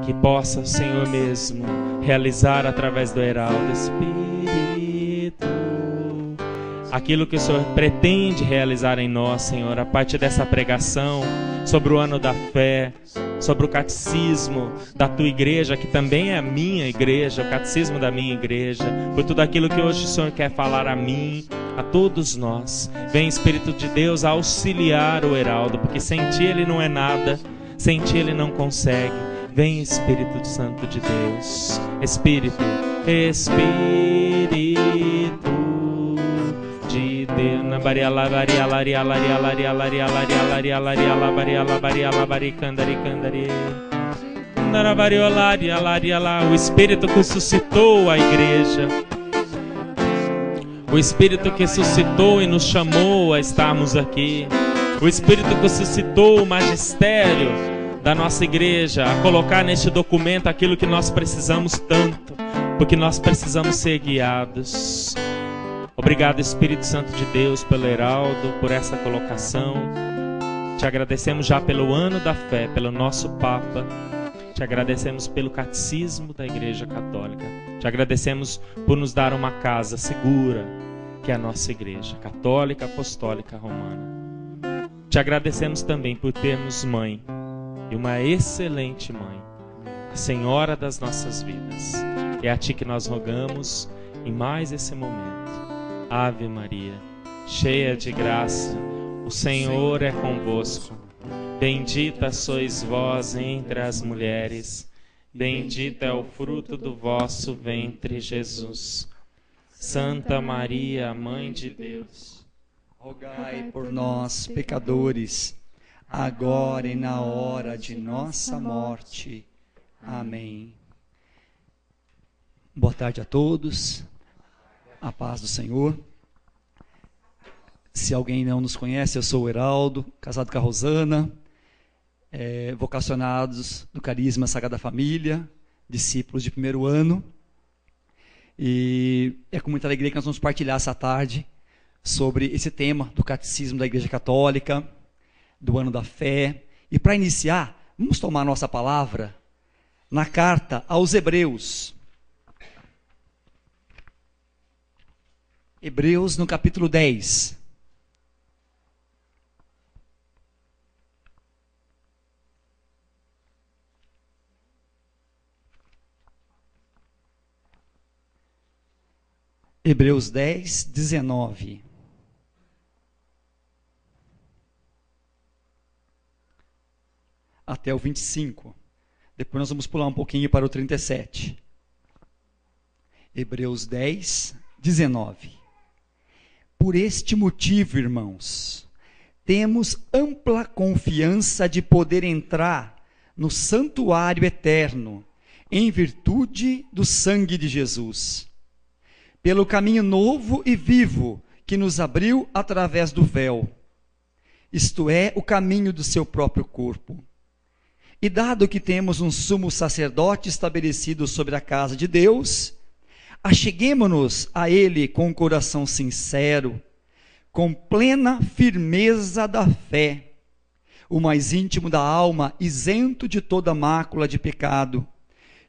que possa o Senhor mesmo realizar através do Heraldo, Espírito, aquilo que o Senhor pretende realizar em nós, Senhor, a partir dessa pregação sobre o ano da fé, sobre o catecismo da tua igreja, que também é a minha igreja, o catecismo da minha igreja, por tudo aquilo que hoje o Senhor quer falar a mim, a todos nós. Vem, Espírito de Deus, auxiliar o Heraldo, porque sem ti ele não é nada, sem ti ele não consegue. Vem, Espírito Santo de Deus, Espírito de Deus, na baria la baria laria laria laria laria laria laria laria la baria la baria la baricandari candari, na baria laria laria lá, o Espírito que suscitou a igreja, o Espírito que suscitou e nos chamou a estarmos aqui, o Espírito que suscitou o magistério da nossa igreja a colocar neste documento aquilo que nós precisamos tanto, porque nós precisamos ser guiados. Obrigado, Espírito Santo de Deus, pelo Heraldo, por essa colocação. Te agradecemos já pelo ano da fé, pelo nosso Papa. Te agradecemos pelo catecismo da Igreja Católica. Te agradecemos por nos dar uma casa segura, que é a nossa Igreja Católica, Apostólica, Romana. Te agradecemos também por termos mãe, e uma excelente mãe, a Senhora das nossas vidas. É a ti que nós rogamos em mais esse momento. Ave Maria, cheia de graça, o Senhor é convosco. Bendita sois vós entre as mulheres, bendito é o fruto do vosso ventre, Jesus. Santa Maria, Mãe de Deus, rogai por nós, pecadores, agora e na hora de nossa morte. Amém. Boa tarde a todos. A paz do Senhor. Se alguém não nos conhece, eu sou o Heraldo, casado com a Rosana, vocacionados do Carisma Sagrada Família, discípulos de primeiro ano. E é com muita alegria que nós vamos partilhar essa tarde sobre esse tema do Catecismo da Igreja Católica, do ano da fé. E para iniciar, vamos tomar a nossa palavra na carta aos Hebreus. Hebreus no capítulo 10. Hebreus 10, 19. Até o 25. Depois nós vamos pular um pouquinho para o 37. Hebreus 10, 19. Por este motivo, irmãos, temos ampla confiança de poder entrar no santuário eterno, em virtude do sangue de Jesus, pelo caminho novo e vivo que nos abriu através do véu, isto é, o caminho do seu próprio corpo. E dado que temos um sumo sacerdote estabelecido sobre a casa de Deus, acheguemo-nos a ele com um coração sincero, com plena firmeza da fé, o mais íntimo da alma, isento de toda mácula de pecado,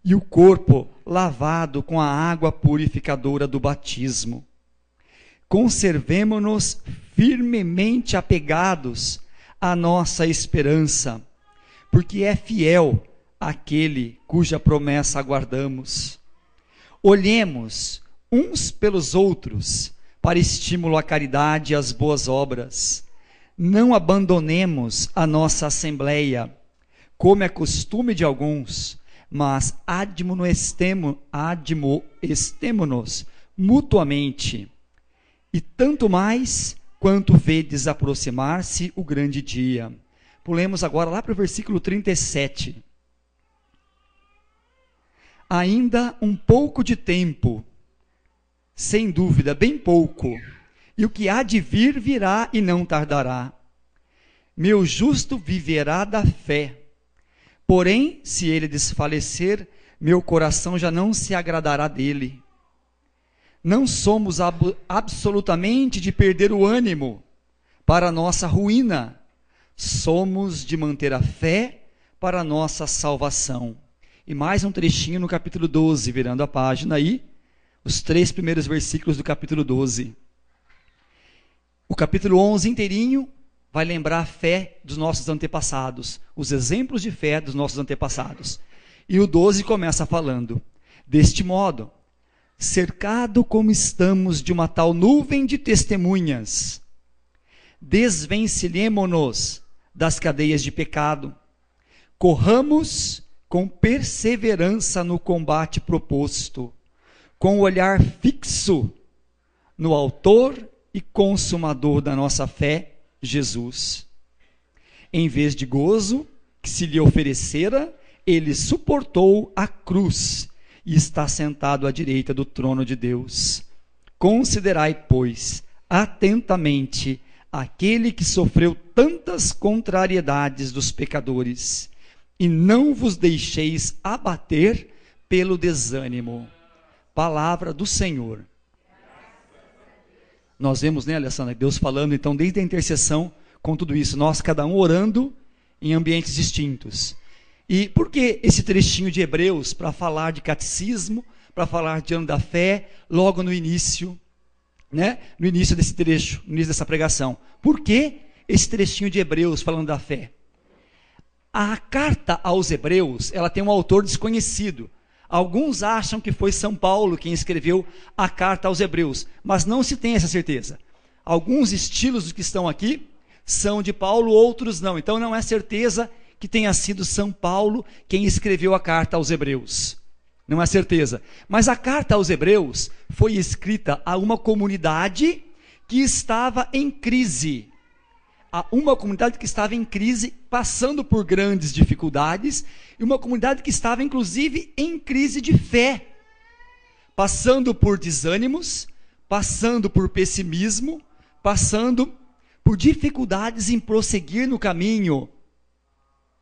e o corpo lavado com a água purificadora do batismo. Conservemo-nos firmemente apegados à nossa esperança, porque é fiel aquele cuja promessa aguardamos. Olhemos uns pelos outros para estímulo à caridade e às boas obras. Não abandonemos a nossa assembleia, como é costume de alguns, mas admoestemo-nos mutuamente, e tanto mais quanto vedes aproximar-se o grande dia. Pulemos agora lá para o versículo 37. Ainda um pouco de tempo, sem dúvida, bem pouco, e o que há de vir virá e não tardará. Meu justo viverá da fé. Porém, se ele desfalecer, meu coração já não se agradará dele. Não somos absolutamente de perder o ânimo para a nossa ruína, somos de manter a fé para a nossa salvação. E mais um trechinho no capítulo 12, virando a página aí, os 3 primeiros versículos do capítulo 12. O capítulo 11 inteirinho vai lembrar a fé dos nossos antepassados, os exemplos de fé dos nossos antepassados. E o 12 começa falando: deste modo, cercado como estamos de uma tal nuvem de testemunhas, desvencilhemo-nos das cadeias de pecado, corramos com perseverança no combate proposto, com o olhar fixo no autor e consumador da nossa fé, Jesus. Em vez de gozo que se lhe oferecera, ele suportou a cruz e está sentado à direita do trono de Deus. Considerai, pois, atentamente aquele que sofreu tantas contrariedades dos pecadores, e não vos deixeis abater pelo desânimo. Palavra do Senhor. Nós vemos, né, Alessandra, Deus falando então desde a intercessão com tudo isso, nós cada um orando em ambientes distintos. E por que esse trechinho de Hebreus para falar de catecismo, para falar de ano da fé, logo no início, né? No início desse trecho, no início dessa pregação? Por que esse trechinho de Hebreus falando da fé? A carta aos Hebreus, ela tem um autor desconhecido. Alguns acham que foi São Paulo quem escreveu a carta aos Hebreus, mas não se tem essa certeza. Alguns estilos que estão aqui são de Paulo, outros não. Então não é certeza que tenha sido São Paulo quem escreveu a carta aos Hebreus. Não é certeza. Mas a carta aos Hebreus foi escrita a uma comunidade que estava em crise. A uma comunidade que estava em crise, passando por grandes dificuldades, e uma comunidade que estava, inclusive, em crise de fé, passando por desânimos, passando por pessimismo, passando por dificuldades em prosseguir no caminho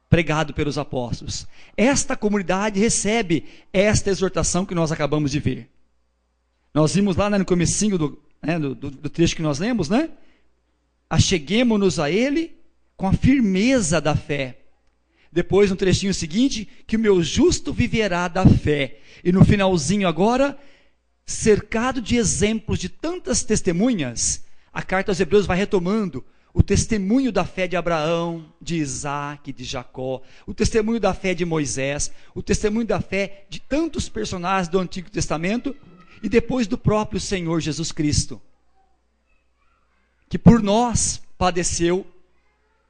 pregado pelos apóstolos. Esta comunidade recebe esta exortação que nós acabamos de ver. Nós vimos lá no comecinho do trecho que nós lemos, né? Acheguemo-nos a Ele com a firmeza da fé. Depois, no trechinho seguinte, que o meu justo viverá da fé. E no finalzinho agora, cercado de exemplos de tantas testemunhas, a carta aos Hebreus vai retomando o testemunho da fé de Abraão, de Isaac, de Jacó, o testemunho da fé de Moisés, o testemunho da fé de tantos personagens do Antigo Testamento, e depois do próprio Senhor Jesus Cristo, que por nós padeceu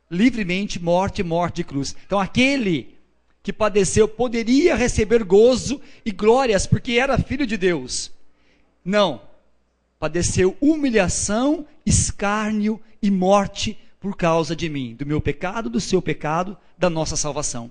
livremente morte de cruz. Então aquele que padeceu poderia receber gozo e glórias porque era filho de Deus. Não, padeceu humilhação, escárnio e morte por causa de mim, do meu pecado, do seu pecado, da nossa salvação.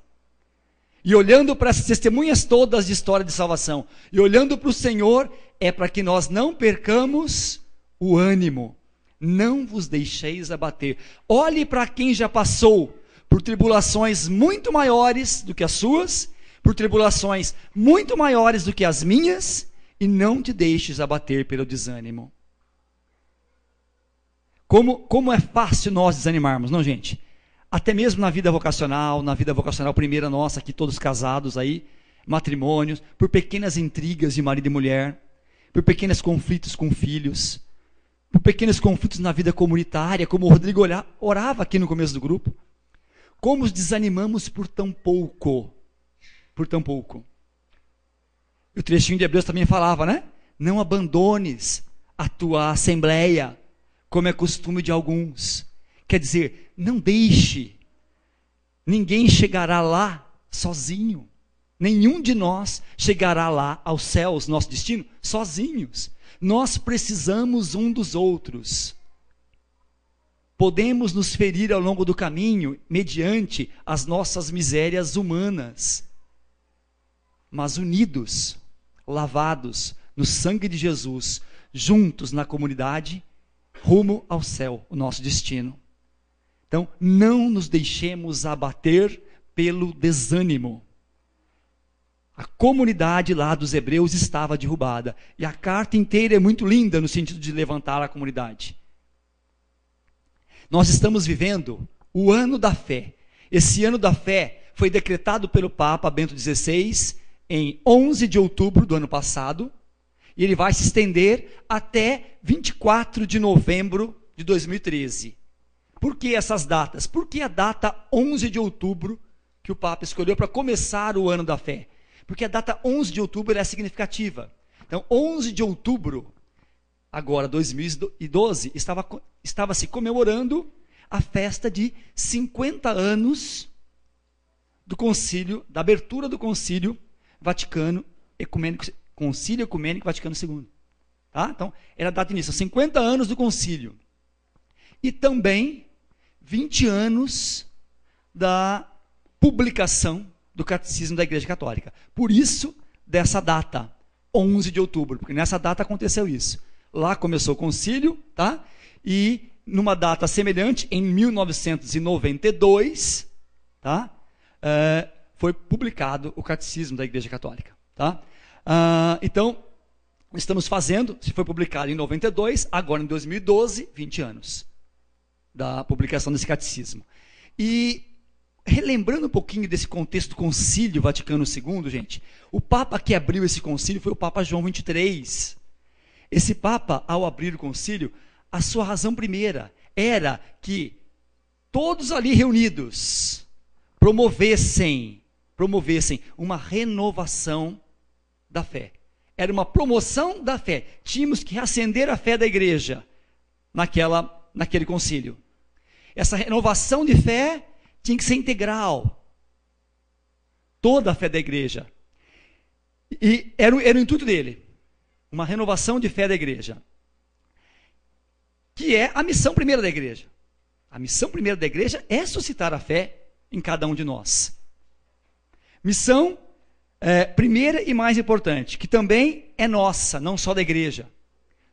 E olhando para essas testemunhas todas de história de salvação, e olhando para o Senhor, é para que nós não percamos o ânimo. Não vos deixeis abater. Olhe para quem já passou por tribulações muito maiores do que as suas, por tribulações muito maiores do que as minhas, e não te deixes abater pelo desânimo. Como é fácil nós desanimarmos, não, gente? Até mesmo na vida vocacional primeira nossa, aqui todos casados aí, matrimônios, por pequenas intrigas de marido e mulher, por pequenos conflitos com filhos, por pequenos conflitos na vida comunitária, como o Rodrigo orava aqui no começo do grupo. Como os desanimamos por tão pouco. Por tão pouco. E o trechinho de Hebreus também falava, né? Não abandones a tua assembleia, como é costume de alguns. Quer dizer, não deixe. Ninguém chegará lá sozinho. Nenhum de nós chegará lá aos céus, nosso destino, sozinhos. Nós precisamos um dos outros. Podemos nos ferir ao longo do caminho, mediante as nossas misérias humanas. Mas unidos, lavados no sangue de Jesus, juntos na comunidade, rumo ao céu, o nosso destino. Então, não nos deixemos abater pelo desânimo. A comunidade lá dos Hebreus estava derrubada. E a carta inteira é muito linda no sentido de levantar a comunidade. Nós estamos vivendo o ano da fé. Esse ano da fé foi decretado pelo Papa Bento XVI em 11 de outubro do ano passado, e ele vai se estender até 24 de novembro de 2013. Por que essas datas? Por que a data 11 de outubro que o Papa escolheu para começar o ano da fé? Porque a data 11 de outubro é significativa. Então, 11 de outubro, agora 2012, estava se comemorando a festa de 50 anos do concílio, da abertura do Concílio Vaticano Ecumênico, Concílio Ecumênico Vaticano II. Tá? Então, era a data de início, 50 anos do concílio. E também 20 anos da publicação do Catecismo da Igreja Católica. Por isso, dessa data, 11 de outubro, porque nessa data aconteceu isso. Lá começou o concílio, tá? E numa data semelhante, em 1992, tá? Foi publicado o Catecismo da Igreja Católica. Tá? Então, estamos fazendo, se foi publicado em 92, agora em 2012, 20 anos da publicação desse catecismo. E, relembrando um pouquinho desse contexto do Concílio Vaticano II, gente, o Papa que abriu esse concílio foi o Papa João XXIII. Esse Papa, ao abrir o concílio, a sua razão primeira era que todos ali reunidos promovessem uma renovação da fé. Era uma promoção da fé. Tínhamos que reacender a fé da igreja naquele concílio. Essa renovação de fé tinha que ser integral. Toda a fé da igreja. E era o intuito dele. Uma renovação de fé da igreja. Que é a missão primeira da igreja. A missão primeira da igreja é suscitar a fé em cada um de nós. Missão primeira e mais importante, que também é nossa, não só da igreja.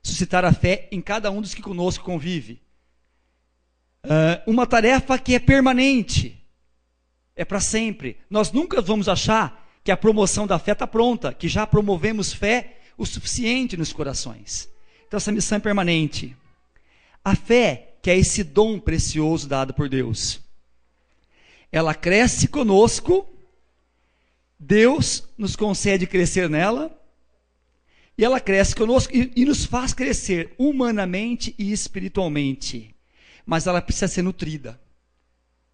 Suscitar a fé em cada um dos que conosco convive. Uma tarefa que é permanente, é para sempre. Nós nunca vamos achar que a promoção da fé está pronta, que já promovemos fé o suficiente nos corações. Então essa missão é permanente. A fé, que é esse dom precioso dado por Deus, ela cresce conosco, Deus nos concede crescer nela, e ela cresce conosco e nos faz crescer humanamente e espiritualmente. Mas ela precisa ser nutrida.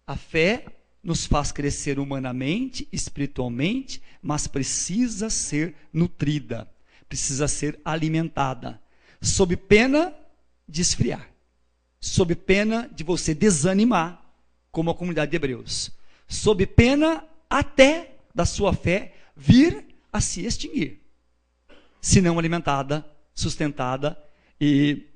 A fé nos faz crescer humanamente, espiritualmente, mas precisa ser nutrida, precisa ser alimentada, sob pena de esfriar, sob pena de você desanimar, como a comunidade de Hebreus, sob pena até da sua fé vir a se extinguir, se não alimentada, sustentada e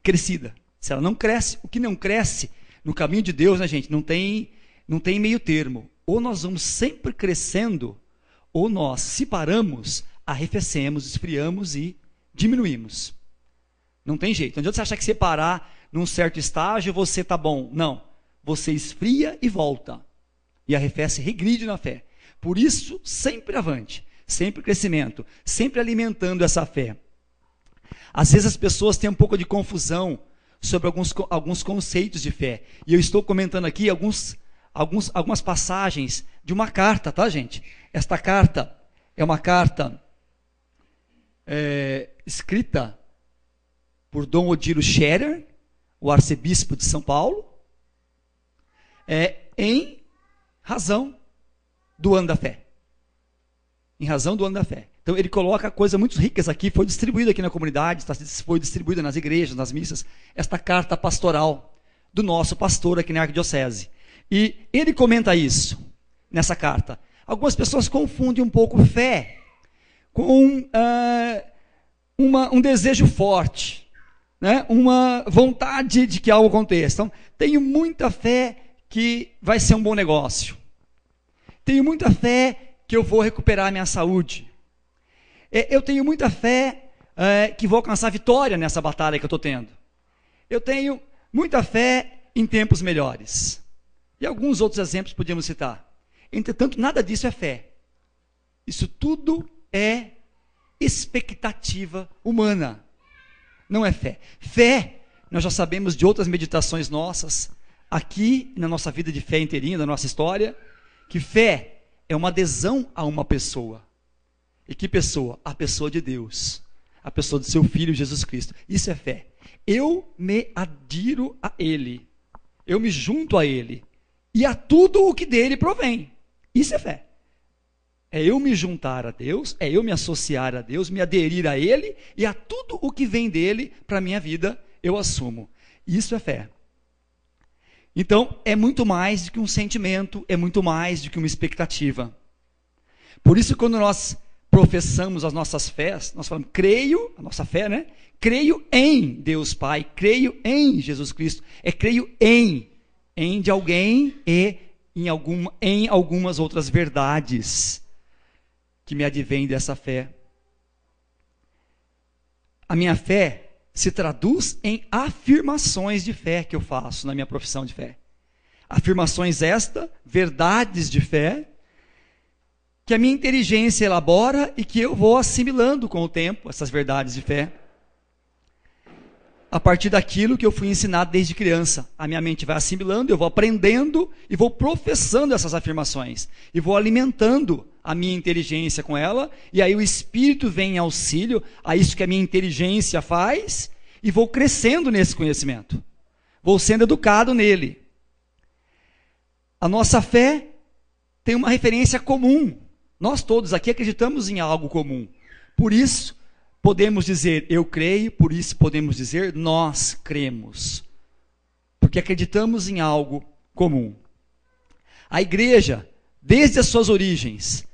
crescida. Se ela não cresce, o que não cresce no caminho de Deus, né, gente, não tem meio termo. Ou nós vamos sempre crescendo, ou nós, se paramos, arrefecemos, esfriamos e diminuímos. Não tem jeito. Não adianta você achar que você parar num certo estágio, você está bom. Não. Você esfria e volta. E arrefece, regride na fé. Por isso, sempre avante, sempre crescimento, sempre alimentando essa fé. Às vezes as pessoas têm um pouco de confusão sobre alguns conceitos de fé. E eu estou comentando aqui algumas passagens de uma carta, tá, gente? Esta carta é uma carta escrita por Dom Odilo Scherer, o arcebispo de São Paulo, em razão do ano da fé. Em razão do ano da fé. Então ele coloca coisas muito ricas aqui, foi distribuído aqui na comunidade, foi distribuída nas igrejas, nas missas, esta carta pastoral do nosso pastor aqui na Arquidiocese. E ele comenta isso, nessa carta. Algumas pessoas confundem um pouco fé com um desejo forte, né? Uma vontade de que algo aconteça. Então, tenho muita fé que vai ser um bom negócio. Tenho muita fé que eu vou recuperar a minha saúde. Eu tenho muita fé que vou alcançar vitória nessa batalha que eu estou tendo. Eu tenho muita fé em tempos melhores. E alguns outros exemplos podíamos citar. Entretanto, nada disso é fé. Isso tudo é expectativa humana. Não é fé. Fé, nós já sabemos de outras meditações nossas, aqui na nossa vida de fé inteirinha, da nossa história, que fé é uma adesão a uma pessoa. E que pessoa? A pessoa de Deus. A pessoa do seu Filho Jesus Cristo. Isso é fé. Eu me adiro a Ele. Eu me junto a Ele. E a tudo o que dele provém. Isso é fé. É eu me juntar a Deus, é eu me associar a Deus, me aderir a Ele, e a tudo o que vem dele para a minha vida, eu assumo. Isso é fé. Então, é muito mais do que um sentimento, é muito mais do que uma expectativa. Por isso, quando nós professamos as nossas fés, nós falamos, creio, a nossa fé, né? Creio em Deus Pai, creio em Jesus Cristo, creio em de alguém e em algumas outras verdades que me advêm dessa fé. A minha fé se traduz em afirmações de fé que eu faço na minha profissão de fé. Afirmações verdades de fé, que a minha inteligência elabora e que eu vou assimilando com o tempo, essas verdades de fé, a partir daquilo que eu fui ensinado desde criança. A minha mente vai assimilando, eu vou aprendendo e vou professando essas afirmações. E vou alimentando a minha inteligência com ela, e aí o Espírito vem em auxílio a isso que a minha inteligência faz, e vou crescendo nesse conhecimento. Vou sendo educado nele. A nossa fé tem uma referência comum. Nós todos aqui acreditamos em algo comum. Por isso, podemos dizer, eu creio, por isso podemos dizer, nós cremos. Porque acreditamos em algo comum. A igreja, desde as suas origens,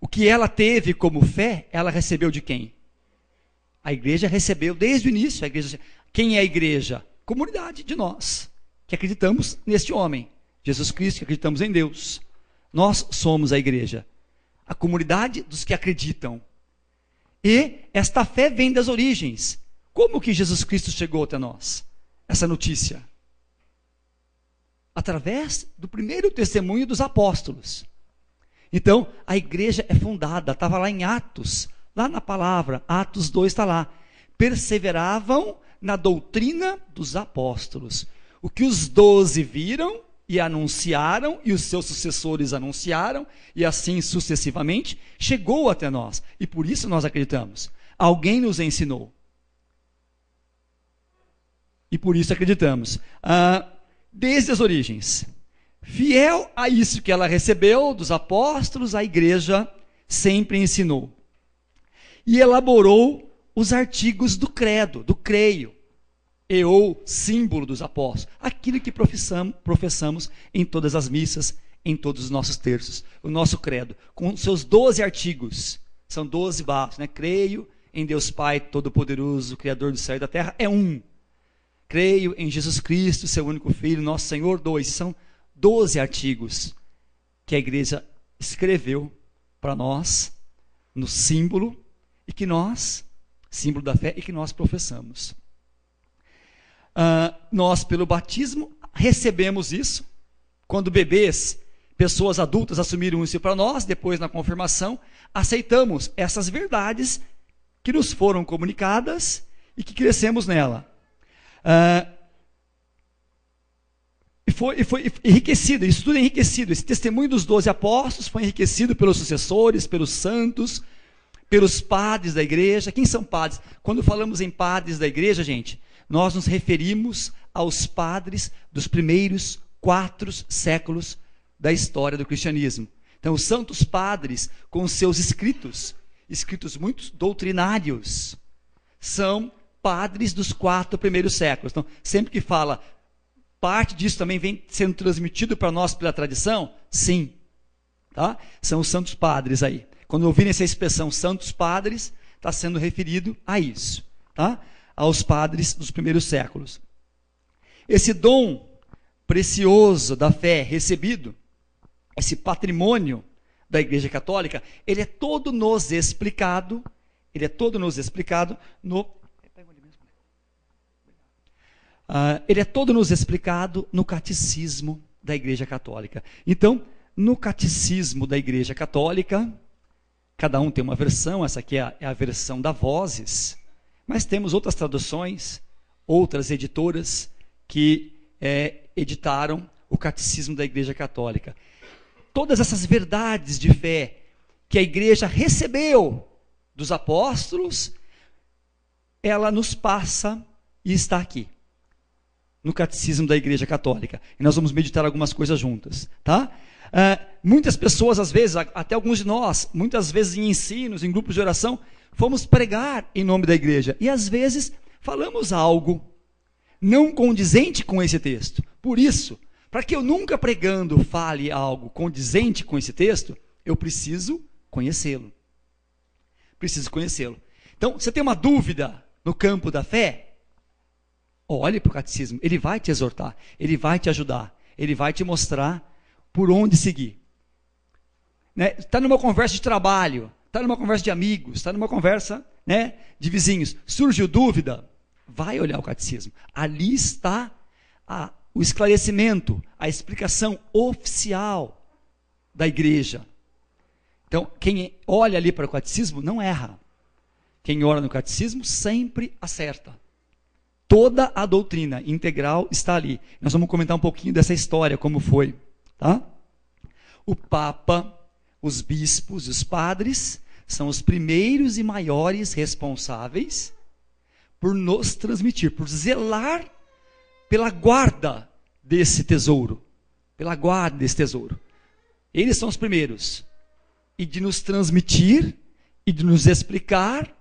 o que ela teve como fé, ela recebeu de quem? A igreja recebeu desde o início. Quem é a igreja? Comunidade de nós, que acreditamos neste homem, Jesus Cristo, que acreditamos em Deus. Nós somos a igreja. A comunidade dos que acreditam. E esta fé vem das origens. Como que Jesus Cristo chegou até nós? Essa notícia. Através do primeiro testemunho dos apóstolos. Então, a igreja é fundada, estava lá em Atos, lá na palavra, Atos 2 está lá. Perseveravam na doutrina dos apóstolos. O que os 12 viram e anunciaram, e os seus sucessores anunciaram, e assim sucessivamente, chegou até nós. E por isso nós acreditamos. Alguém nos ensinou. E por isso acreditamos. Desde as origens. Fiel a isso que ela recebeu dos apóstolos, a igreja sempre ensinou. E elaborou os artigos do credo, do creio. Ou símbolo dos apóstolos, aquilo que professamos em todas as missas, em todos os nossos terços, o nosso credo, com seus 12 artigos, são 12 bases, né? Creio em Deus Pai Todo-Poderoso, Criador do céu e da terra, é um. Creio em Jesus Cristo, seu único Filho, nosso Senhor, 2. São 12 artigos que a igreja escreveu para nós, no símbolo, e que nós, símbolo da fé, e que nós professamos. Nós, pelo batismo, recebemos isso. Quando bebês, pessoas adultas assumiram isso para nós, depois na confirmação, aceitamos essas verdades que nos foram comunicadas e que crescemos nela. E foi enriquecido, isso tudo é enriquecido. Esse testemunho dos 12 apóstolos foi enriquecido pelos sucessores, pelos santos, pelos padres da igreja. Quem são padres? Quando falamos em padres da igreja, gente, nós nos referimos aos padres dos primeiros 4 séculos da história do cristianismo. Então, os santos padres, com seus escritos muito doutrinários, são padres dos 4 primeiros séculos. Então, sempre que fala, parte disso também vem sendo transmitido para nós pela tradição? Sim. Tá? São os santos padres aí. Quando ouvirem essa expressão, santos padres, está sendo referido a isso. Tá? Aos padres dos primeiros séculos. Esse dom precioso da fé recebido, esse patrimônio da Igreja Católica, ele é todo nos explicado no catecismo da Igreja Católica. Então, no catecismo da Igreja Católica, cada um tem uma versão, essa aqui é a versão da Vozes, mas temos outras traduções, outras editoras que editaram o Catecismo da Igreja Católica. Todas essas verdades de fé que a igreja recebeu dos apóstolos, ela nos passa e está aqui, no Catecismo da Igreja Católica. E nós vamos meditar algumas coisas juntas, tá? Muitas pessoas, às vezes, até alguns de nós, muitas vezes em ensinos, em grupos de oração, fomos pregar em nome da igreja. E às vezes falamos algo não condizente com esse texto. Por isso, para que eu nunca pregando fale algo condizente com esse texto, eu preciso conhecê-lo. Preciso conhecê-lo. Então, você tem uma dúvida no campo da fé? Olhe para o catecismo. Ele vai te exortar, ele vai te ajudar, ele vai te mostrar por onde seguir. Está numa conversa de trabalho, está numa conversa de amigos, está numa conversa, né, de vizinhos. Surgiu dúvida? Vai olhar o catecismo. Ali está o esclarecimento, a explicação oficial da igreja. Então, quem olha ali para o catecismo não erra. Quem ora no catecismo sempre acerta. Toda a doutrina integral está ali. Nós vamos comentar um pouquinho dessa história, como foi. Tá? O Papa, os bispos, os padres são os primeiros e maiores responsáveis por nos transmitir, por zelar pela guarda desse tesouro. Pela guarda desse tesouro. Eles são os primeiros. E de nos transmitir e de nos explicar,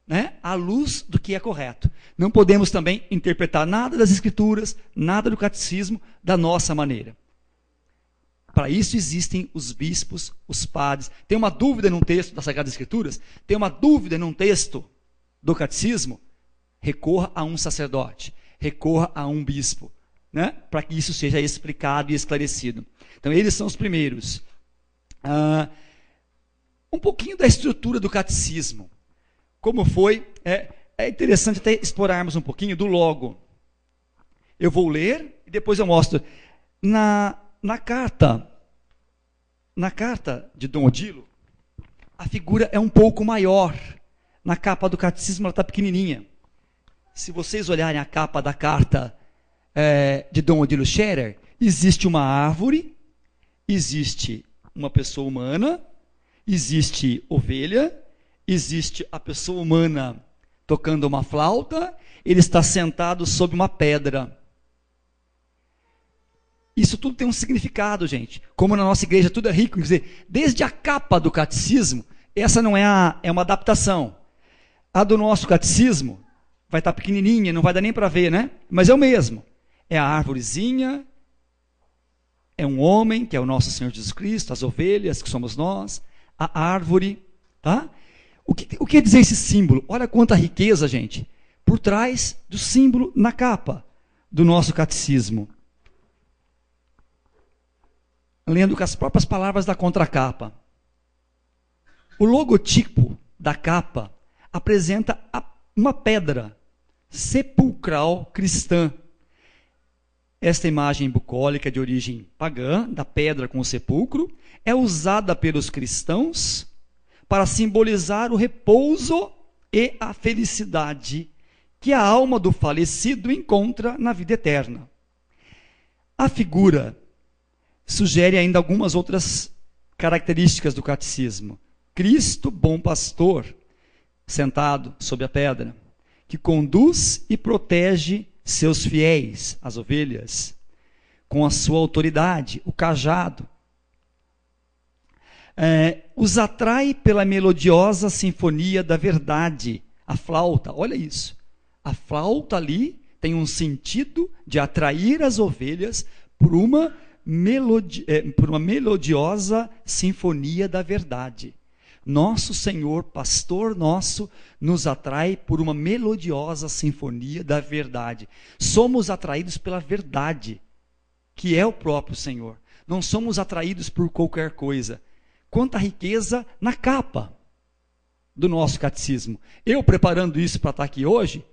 né, à luz do que é correto. Não podemos também interpretar nada das Escrituras, nada do catecismo, da nossa maneira. Para isso existem os bispos, os padres. Tem uma dúvida num texto das Sagradas Escrituras? Tem uma dúvida num texto do catecismo? Recorra a um sacerdote, recorra a um bispo, né, para que isso seja explicado e esclarecido. Então, eles são os primeiros. Um pouquinho da estrutura do catecismo. Como foi? É interessante até explorarmos um pouquinho do logo. Eu vou ler e depois eu mostro. Na carta de Dom Odilo, a figura é um pouco maior. Na capa do catecismo ela está pequenininha. Se vocês olharem a capa da carta de Dom Odilo Scherer, existe uma árvore, existe uma pessoa humana, existe ovelha, existe a pessoa humana tocando uma flauta, ele está sentado sob uma pedra. Isso tudo tem um significado, gente. Como na nossa igreja tudo é rico, quer dizer, desde a capa do catecismo, essa não é uma adaptação. A do nosso catecismo vai estar pequenininha, não vai dar nem para ver, né? Mas é o mesmo. É a árvorezinha, é um homem, que é o nosso Senhor Jesus Cristo, as ovelhas, que somos nós, a árvore, tá? O que quer dizer esse símbolo? Olha quanta riqueza, gente, por trás do símbolo na capa do nosso catecismo. Lendo com as próprias palavras da contracapa. O logotipo da capa apresenta uma pedra sepulcral cristã. Esta imagem bucólica de origem pagã, da pedra com o sepulcro, é usada pelos cristãos para simbolizar o repouso e a felicidade que a alma do falecido encontra na vida eterna. A figura sugere ainda algumas outras características do catecismo. Cristo, bom pastor, sentado sob a pedra, que conduz e protege seus fiéis, as ovelhas, com a sua autoridade, o cajado. Os atrai pela melodiosa sinfonia da verdade, a flauta. Olha isso. A flauta ali tem um sentido de atrair as ovelhas por uma melodiosa sinfonia da verdade. Nosso Senhor, pastor nosso, nos atrai por uma melodiosa sinfonia da verdade. Somos atraídos pela verdade, que é o próprio Senhor. Não somos atraídos por qualquer coisa. Quanta riqueza na capa do nosso catecismo. Eu, preparando isso para estar aqui hoje,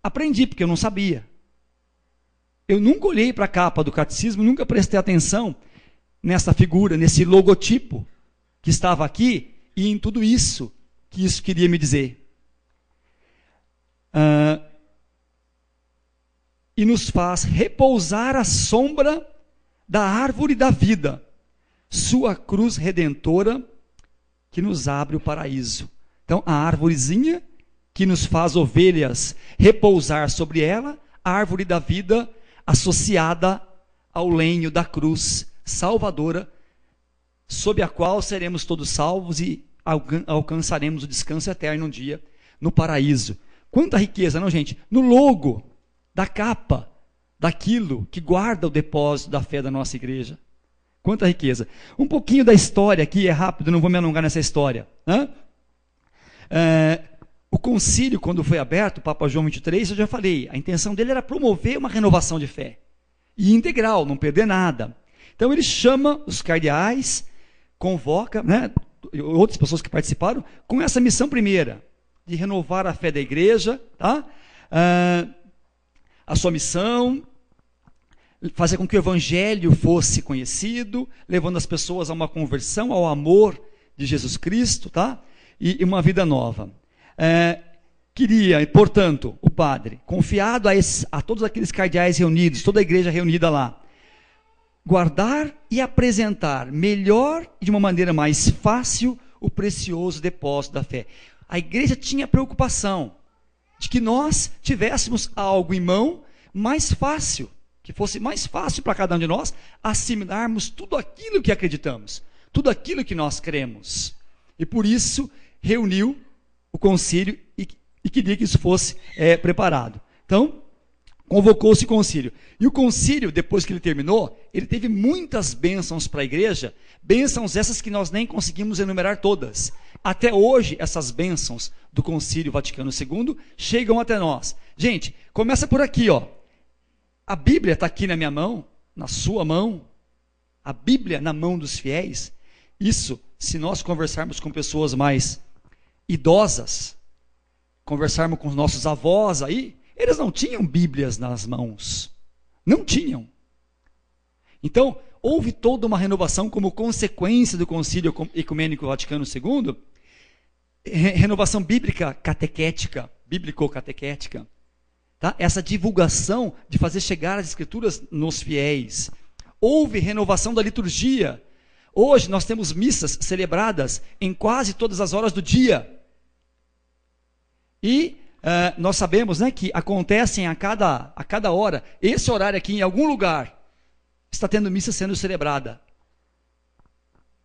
aprendi, porque eu não sabia. Eu nunca olhei para a capa do catecismo, nunca prestei atenção nessa figura, nesse logotipo que estava aqui e em tudo isso que isso queria me dizer. e nos faz repousar à sombra da árvore da vida, sua cruz redentora que nos abre o paraíso. Então, a árvorezinha que nos faz ovelhas repousar sobre ela, a árvore da vida associada ao lenho da cruz salvadora, sob a qual seremos todos salvos e alcançaremos o descanso eterno um dia no paraíso. Quanta riqueza, não, gente? No logo da capa daquilo que guarda o depósito da fé da nossa igreja. Quanta riqueza. Um pouquinho da história aqui, é rápido, não vou me alongar nessa história. O concílio, quando foi aberto, o Papa João 23, eu já falei, a intenção dele era promover uma renovação de fé. E integral, não perder nada. Então ele chama os cardeais, convoca, né, outras pessoas que participaram, com essa missão primeira, de renovar a fé da igreja, tá? A sua missão, fazer com que o evangelho fosse conhecido, levando as pessoas a uma conversão, ao amor de Jesus Cristo, tá? E uma vida nova. Queria, portanto, o padre, confiado a todos aqueles cardeais reunidos, toda a igreja reunida lá, guardar e apresentar melhor e de uma maneira mais fácil o precioso depósito da fé. A igreja tinha preocupação de que nós tivéssemos algo em mão mais fácil, que fosse mais fácil para cada um de nós assimilarmos tudo aquilo que acreditamos, tudo aquilo que nós cremos. E por isso reuniu o concílio e queria que isso fosse preparado. Então, convocou-se o concílio. E o concílio, depois que ele terminou, ele teve muitas bênçãos para a igreja, bênçãos essas que nós nem conseguimos enumerar todas. Até hoje, essas bênçãos do Concílio Vaticano II chegam até nós. Gente, começa por aqui, ó. A Bíblia está aqui na minha mão, na sua mão, a Bíblia na mão dos fiéis. Isso, se nós conversarmos com pessoas mais idosas, conversarmos com os nossos avós aí, eles não tinham Bíblias nas mãos. Não tinham. Então, houve toda uma renovação como consequência do Concílio Ecumênico Vaticano II, renovação bíblica catequética, bíblico-catequética. Tá? Essa divulgação de fazer chegar as Escrituras nos fiéis. Houve renovação da liturgia. Hoje nós temos missas celebradas em quase todas as horas do dia. E nós sabemos, né, que acontecem a cada hora, esse horário aqui em algum lugar, está tendo missa sendo celebrada.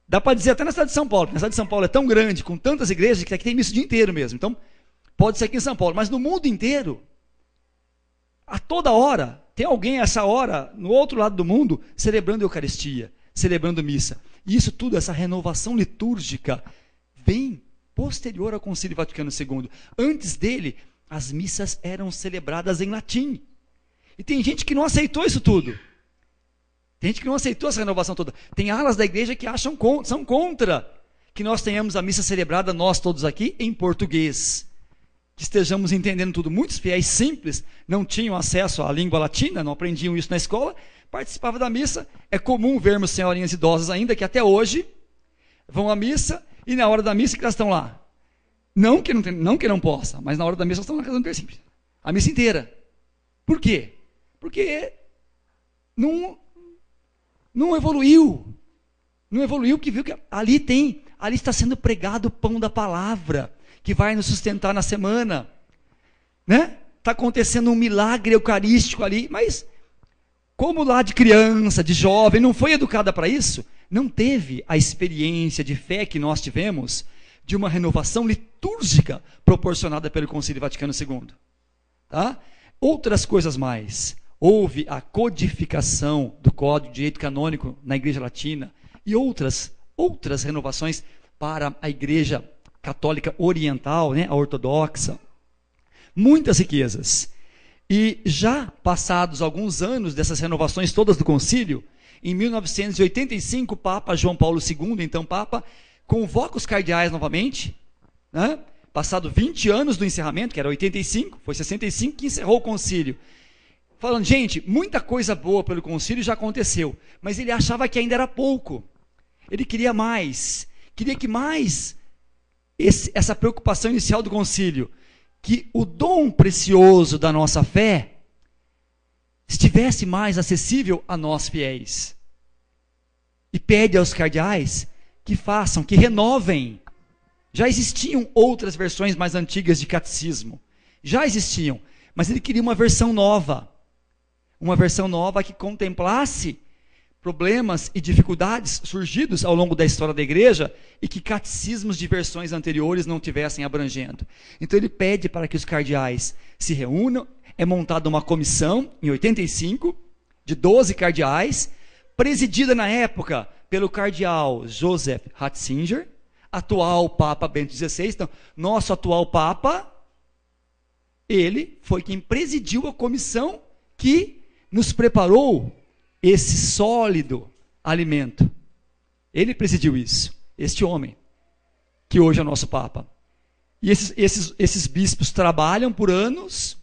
Dá para dizer até na cidade de São Paulo, porque a cidade de São Paulo é tão grande, com tantas igrejas, que aqui tem missa o dia inteiro mesmo. Então, pode ser aqui em São Paulo, mas no mundo inteiro, a toda hora, tem alguém a essa hora, no outro lado do mundo, celebrando a Eucaristia, celebrando missa. E isso tudo, essa renovação litúrgica, vem posterior ao Concílio Vaticano II. Antes dele, as missas eram celebradas em latim. E tem gente que não aceitou isso tudo. Tem gente que não aceitou essa renovação toda. Tem alas da igreja que são contra que nós tenhamos a missa celebrada, nós todos aqui, em português. Que estejamos entendendo tudo. Muitos fiéis simples não tinham acesso à língua latina, não aprendiam isso na escola, participavam da missa. É comum vermos senhorinhas idosas ainda, que até hoje vão à missa, e na hora da missa que elas estão lá. Não que não possa, mas na hora da missa elas estão na casa do terço. A missa inteira. Por quê? Porque não evoluiu. Não evoluiu, que viu que ali está sendo pregado o pão da palavra, que vai nos sustentar na semana. Né? Está acontecendo um milagre eucarístico ali, mas como lá de criança, de jovem, não foi educada para isso, não teve a experiência de fé que nós tivemos, de uma renovação litúrgica proporcionada pelo Concílio Vaticano II. Tá? Outras coisas mais. Houve a codificação do Código de Direito Canônico na Igreja Latina e outras renovações para a Igreja Católica Oriental, né, a ortodoxa. Muitas riquezas. E já passados alguns anos dessas renovações todas do concílio, em 1985, o Papa João Paulo II, então Papa, convoca os cardeais novamente, né? Passado 20 anos do encerramento, que era 85, foi 65 que encerrou o concílio. Falando, gente, muita coisa boa pelo concílio já aconteceu, mas ele achava que ainda era pouco. Ele queria mais. Queria que mais essa preocupação inicial do concílio, que o dom precioso da nossa fé estivesse mais acessível a nós fiéis. E pede aos cardeais que façam, que renovem. Já existiam outras versões mais antigas de catecismo. Já existiam, mas ele queria uma versão nova. Uma versão nova que contemplasse problemas e dificuldades surgidos ao longo da história da igreja e que catecismos de versões anteriores não tivessem abrangendo. Então ele pede para que os cardeais se reúnam. É montada uma comissão, em 85, de 12 cardeais, presidida na época pelo cardeal Joseph Ratzinger, atual Papa Bento XVI. Então, nosso atual Papa, ele foi quem presidiu a comissão que nos preparou esse sólido alimento. Ele presidiu isso, este homem, que hoje é o nosso Papa. E esses bispos trabalham por anos,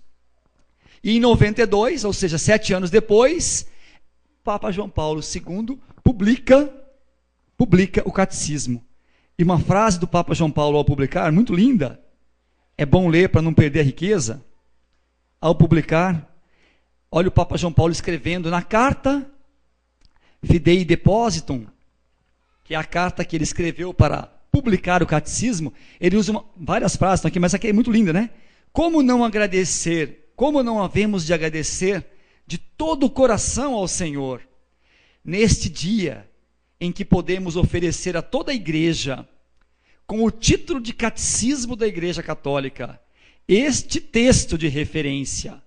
e em 92, ou seja, 7 anos depois, Papa João Paulo II publica o catecismo. E uma frase do Papa João Paulo ao publicar, muito linda, é bom ler para não perder a riqueza. Ao publicar, olha o Papa João Paulo escrevendo na carta Fidei Depositum, que é a carta que ele escreveu para publicar o catecismo. Ele usa várias frases aqui, mas essa aqui é muito linda, né? Como não agradecer, como não havemos de agradecer de todo o coração ao Senhor, neste dia em que podemos oferecer a toda a igreja, com o título de Catecismo da Igreja Católica, este texto de referência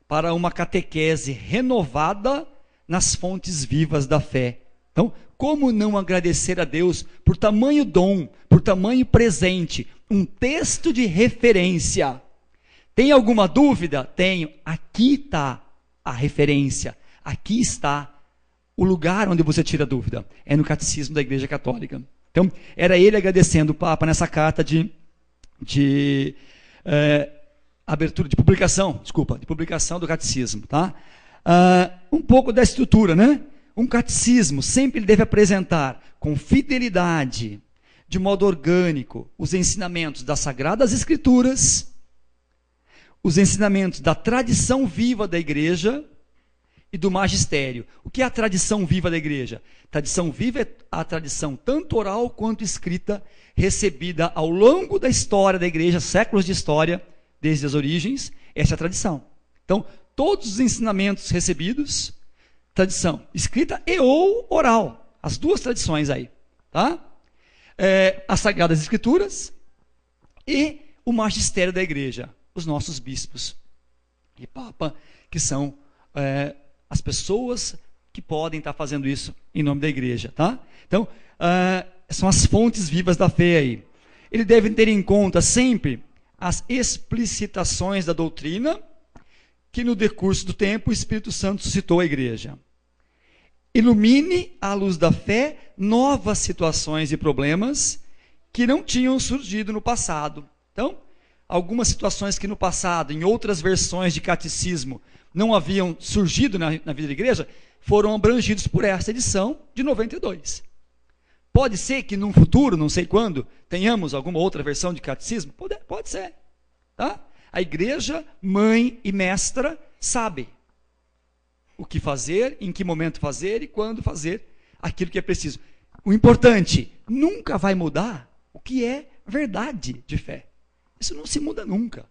para uma catequese renovada nas fontes vivas da fé. Então, como não agradecer a Deus por tamanho dom, por tamanho presente, um texto de referência? Tem alguma dúvida? Tenho. Aqui está a referência, aqui está o lugar onde você tira dúvida, é no Catecismo da Igreja Católica. Então, era ele agradecendo o Papa nessa carta de abertura, de publicação do Catecismo, tá? Um pouco da estrutura, né? Um catecismo sempre deve apresentar com fidelidade, de modo orgânico, os ensinamentos das Sagradas Escrituras, os ensinamentos da tradição viva da igreja e do magistério. O que é a tradição viva da igreja? Tradição viva é a tradição tanto oral quanto escrita, recebida ao longo da história da igreja, séculos de história, desde as origens. Essa é a tradição. Então, todos os ensinamentos recebidos, tradição escrita e ou oral, as duas tradições aí, tá? As Sagradas Escrituras e o magistério da igreja, os nossos bispos e Papa, que são as pessoas que podem estar fazendo isso em nome da igreja, tá? Então, são as fontes vivas da fé aí. Ele deve ter em conta sempre as explicitações da doutrina que no decurso do tempo o Espírito Santo suscitou à igreja. Ilumine, à luz da fé, novas situações e problemas que não tinham surgido no passado. Então, algumas situações que no passado, em outras versões de catecismo, não haviam surgido na vida da igreja, foram abrangidos por essa edição de 92. Pode ser que num futuro, não sei quando, tenhamos alguma outra versão de catecismo? Pode ser. Tá? A igreja, mãe e mestra, sabe o que fazer, em que momento fazer e quando fazer aquilo que é preciso. O importante, nunca vai mudar o que é verdade de fé. Isso não se muda nunca.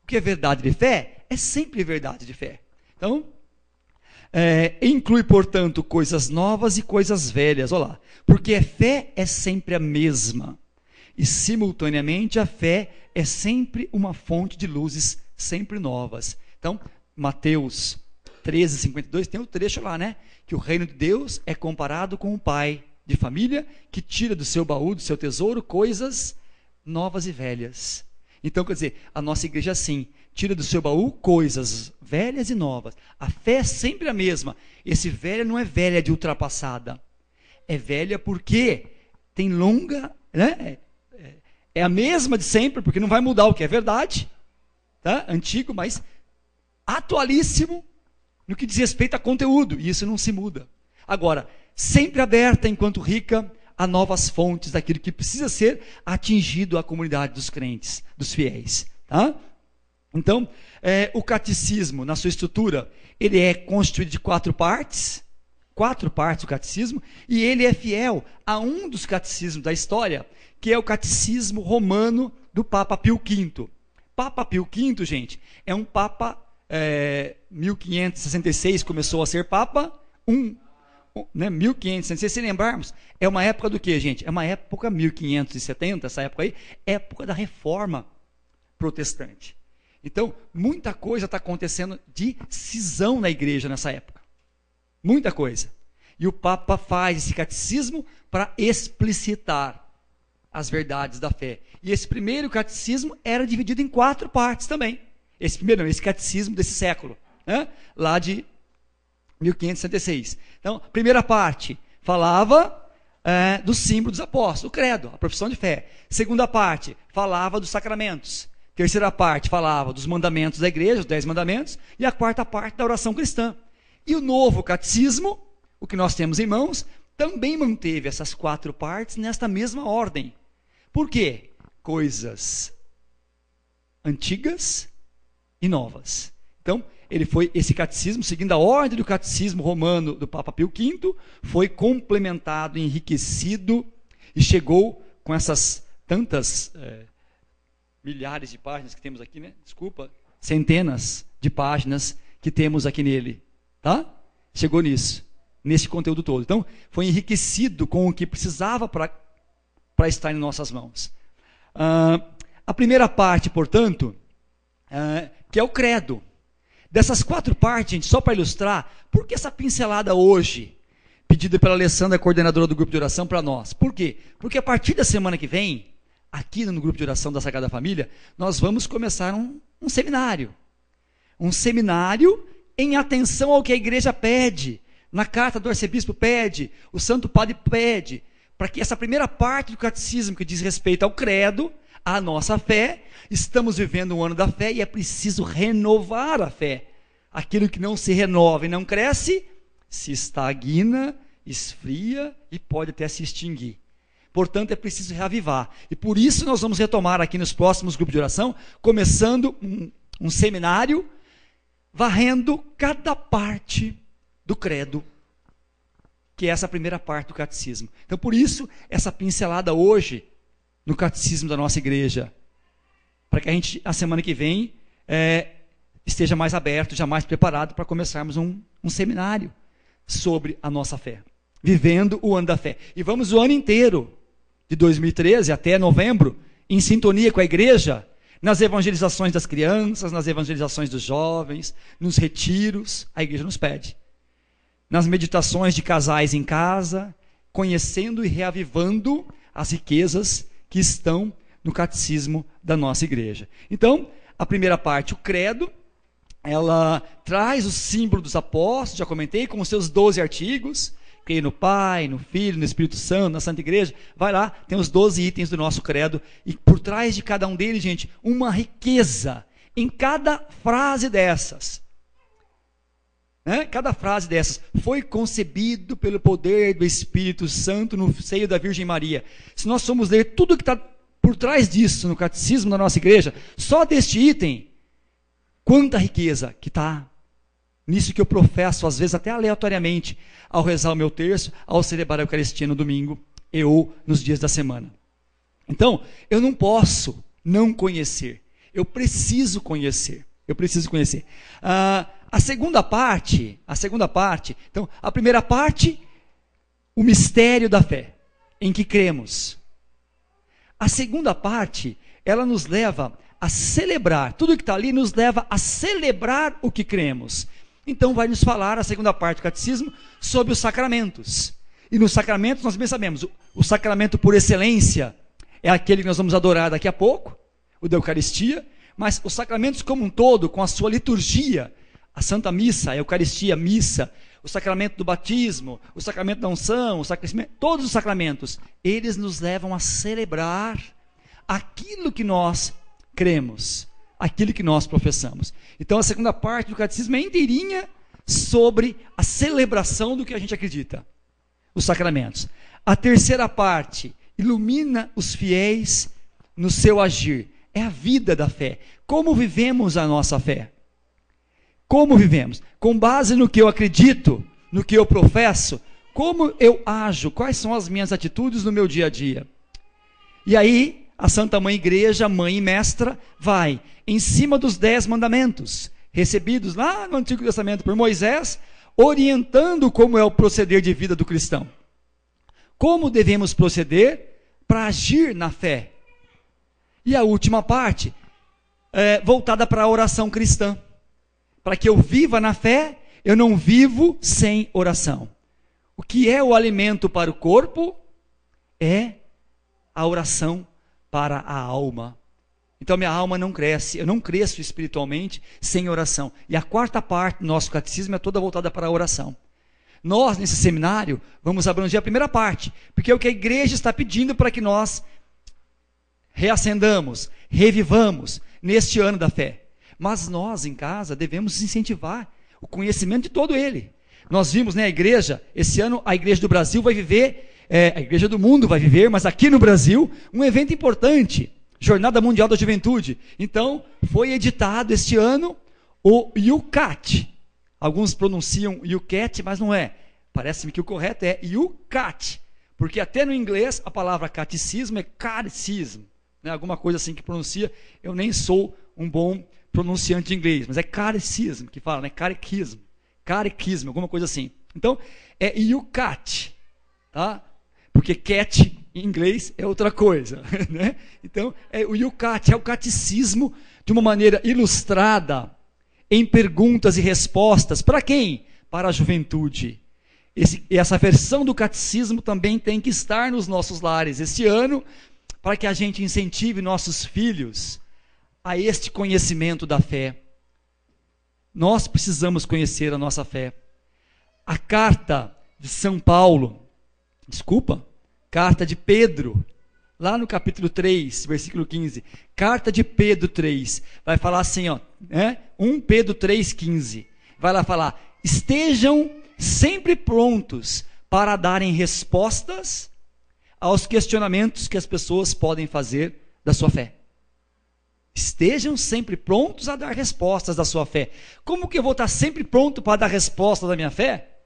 O que é verdade de fé é sempre verdade de fé. Então, inclui, portanto, coisas novas e coisas velhas. Olha lá. Porque a fé é sempre a mesma. E, simultaneamente, a fé é sempre uma fonte de luzes sempre novas. Então, Mateus 13:52, tem o trecho lá, né? Que o reino de Deus é comparado com um pai de família que tira do seu baú, do seu tesouro, coisas novas e velhas. Então, quer dizer, a nossa igreja assim, tira do seu baú coisas velhas e novas. A fé é sempre a mesma. Esse velha não é velha de ultrapassada. É velha porque tem longa, né? É a mesma de sempre, porque não vai mudar o que é verdade, tá? Antigo, mas atualíssimo no que diz respeito a conteúdo, e isso não se muda. Agora, sempre aberta enquanto rica a novas fontes daquilo que precisa ser atingido à comunidade dos crentes, dos fiéis, tá? Então, o catecismo, na sua estrutura, ele é constituído de 4 partes o catecismo, e ele é fiel a um dos catecismos da história, que é o catecismo romano do Papa Pio V. Papa Pio V, gente, é um Papa, 1566 começou a ser Papa, 1566, se lembrarmos, é uma época do que, gente? É uma época, 1570, essa época aí, época da Reforma Protestante. Então, muita coisa está acontecendo de cisão na igreja nessa época. Muita coisa. E o Papa faz esse catecismo para explicitar as verdades da fé. E esse primeiro catecismo era dividido em 4 partes também. Esse catecismo desse século, né? Lá de 1566. Então, primeira parte falava do símbolo dos apóstolos, o credo, a profissão de fé. Segunda parte falava dos sacramentos. Terceira parte falava dos mandamentos da igreja, os 10 mandamentos. E a quarta parte da oração cristã. E o novo catecismo, o que nós temos em mãos, também manteve essas 4 partes nesta mesma ordem. Por quê? Coisas antigas e novas. Então, esse catecismo, seguindo a ordem do catecismo romano do Papa Pio V, foi complementado, enriquecido e chegou com essas tantas milhares de páginas que temos aqui, né? Desculpa, centenas de páginas que temos aqui nele. Tá? Chegou nesse conteúdo todo. Então, foi enriquecido com o que precisava para estar em nossas mãos. A primeira parte, portanto, que é o credo. Dessas 4 partes, gente, só para ilustrar, por que essa pincelada hoje, pedida pela Alessandra, coordenadora do grupo de oração, para nós? Por quê? Porque a partir da semana que vem, aqui no grupo de oração da Sagrada Família, nós vamos começar um seminário. Um seminário em atenção ao que a igreja pede, na carta do arcebispo pede, o Santo Padre pede, para que essa primeira parte do catecismo que diz respeito ao credo, à nossa fé, estamos vivendo um ano da fé e é preciso renovar a fé. Aquilo que não se renova e não cresce, se estagna, esfria e pode até se extinguir. Portanto, é preciso reavivar. E por isso nós vamos retomar aqui nos próximos grupos de oração, começando um seminário, varrendo cada parte do credo, que é essa primeira parte do catecismo. Então, por isso, essa pincelada hoje no catecismo da nossa igreja, para que a gente, a semana que vem, esteja mais aberto, já mais preparado para começarmos um seminário sobre a nossa fé, vivendo o ano da fé. E vamos o ano inteiro, de 2013 até novembro, em sintonia com a igreja, nas evangelizações das crianças, nas evangelizações dos jovens, nos retiros, a igreja nos pede. Nas meditações de casais em casa, conhecendo e reavivando as riquezas que estão no catecismo da nossa igreja. Então, a primeira parte, o credo, ela traz o símbolo dos apóstolos, já comentei, com os seus 12 artigos, creio no Pai, no Filho, no Espírito Santo, na Santa Igreja, vai lá, tem os 12 itens do nosso credo, e por trás de cada um deles, gente, uma riqueza, em cada frase dessas. Cada frase dessas foi concebido pelo poder do Espírito Santo no seio da Virgem Maria. Se nós formos ler tudo que está por trás disso no catecismo da nossa igreja, só deste item, quanta riqueza que está nisso que eu professo, às vezes até aleatoriamente, ao rezar o meu terço, ao celebrar a Eucaristia no domingo ou nos dias da semana. Então, eu não posso não conhecer, eu preciso conhecer. A segunda parte, então, a primeira parte, o mistério da fé, em que cremos. A segunda parte, ela nos leva a celebrar, tudo que está ali nos leva a celebrar o que cremos. Então vai nos falar, a segunda parte do catecismo, sobre os sacramentos. E nos sacramentos nós bem sabemos, o sacramento por excelência é aquele que nós vamos adorar daqui a pouco, o da Eucaristia, mas os sacramentos como um todo, com a sua liturgia, a Santa Missa, a Eucaristia, a Missa, o sacramento do batismo, o sacramento da unção, todos os sacramentos, eles nos levam a celebrar aquilo que nós cremos, aquilo que nós professamos. Então a segunda parte do catecismo é inteirinha sobre a celebração do que a gente acredita, os sacramentos. A terceira parte ilumina os fiéis no seu agir. é a vida da fé. Como vivemos a nossa fé? Como vivemos? Com base no que eu acredito, no que eu professo, como eu ajo, quais são as minhas atitudes no meu dia a dia? E aí, a Santa Mãe Igreja, mãe e mestra, vai em cima dos 10 mandamentos, recebidos lá no Antigo Testamento por Moisés, orientando como é o proceder de vida do cristão. Como devemos proceder para agir na fé? E a última parte, voltada para a oração cristã. Para que eu viva na fé, eu não vivo sem oração. O que é o alimento para o corpo é a oração para a alma. Então minha alma não cresce, eu não cresço espiritualmente sem oração. E a quarta parte do nosso catecismo é toda voltada para a oração. Nós, nesse seminário, vamos abranger a primeira parte, porque é o que a igreja está pedindo para que nós reacendamos, revivamos neste ano da fé. Mas nós, em casa, devemos incentivar o conhecimento de todo ele. Nós vimos, a igreja, esse ano a igreja do Brasil vai viver, a igreja do mundo vai viver, mas aqui no Brasil, um evento importante, Jornada Mundial da Juventude. Então, foi editado este ano o YOUCAT. Alguns pronunciam YOUCAT, mas não é. Parece-me que o correto é YOUCAT, porque até no inglês a palavra catecismo é catecismo, alguma coisa assim que pronuncia. Eu nem sou um bom pronunciante de inglês, mas é catecismo que fala, catequismo, alguma coisa assim. Então, é YOUCAT, tá? Porque cat em inglês é outra coisa, né? Então, o YOUCAT é o catecismo de uma maneira ilustrada, em perguntas e respostas. Para quem? Para a juventude. Essa versão do catecismo também tem que estar nos nossos lares este ano, para que a gente incentive nossos filhos a este conhecimento da fé. Nós precisamos conhecer a nossa fé. A carta de carta de Pedro, lá no capítulo 3, versículo 15, carta de Pedro 3, vai falar assim, 1 Pedro 3,15, vai lá falar: estejam sempre prontos para darem respostas aos questionamentos que as pessoas podem fazer da sua fé. Estejam sempre prontos a dar respostas da sua fé. Como que eu vou estar sempre pronto para dar resposta da minha fé,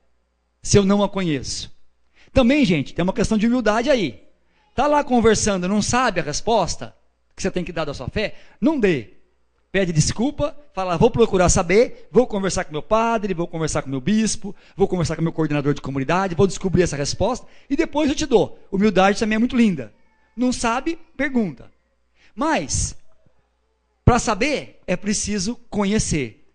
se eu não a conheço? Também, gente, tem uma questão de humildade aí. Está lá conversando, não sabe a resposta que você tem que dar da sua fé? Não dê. Pede desculpa, fala: vou procurar saber, vou conversar com meu padre, vou conversar com meu bispo, vou conversar com meu coordenador de comunidade, vou descobrir essa resposta e depois eu te dou. Humildade também é muito linda. Não sabe? Pergunta. Mas, para saber, é preciso conhecer.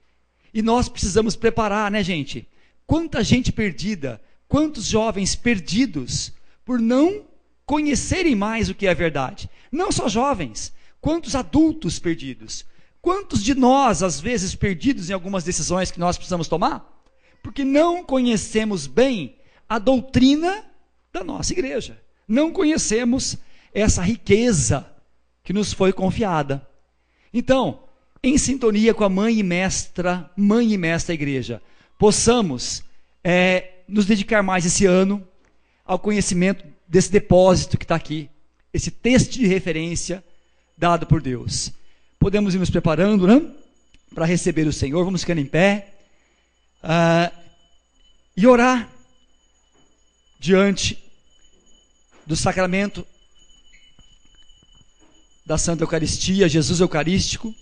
E nós precisamos preparar, gente? Quanta gente perdida, quantos jovens perdidos por não conhecerem mais o que é verdade. Não só jovens, quantos adultos perdidos. Quantos de nós, às vezes, perdidos em algumas decisões que nós precisamos tomar? Porque não conhecemos bem a doutrina da nossa igreja. Não conhecemos essa riqueza que nos foi confiada. Então, em sintonia com a mãe e mestra igreja, possamos nos dedicar mais esse ano ao conhecimento desse depósito que está aqui, esse texto de referência dado por Deus. Podemos ir nos preparando, para receber o Senhor. Vamos ficar em pé e orar diante do sacramento da Santa Eucaristia, Jesus Eucarístico,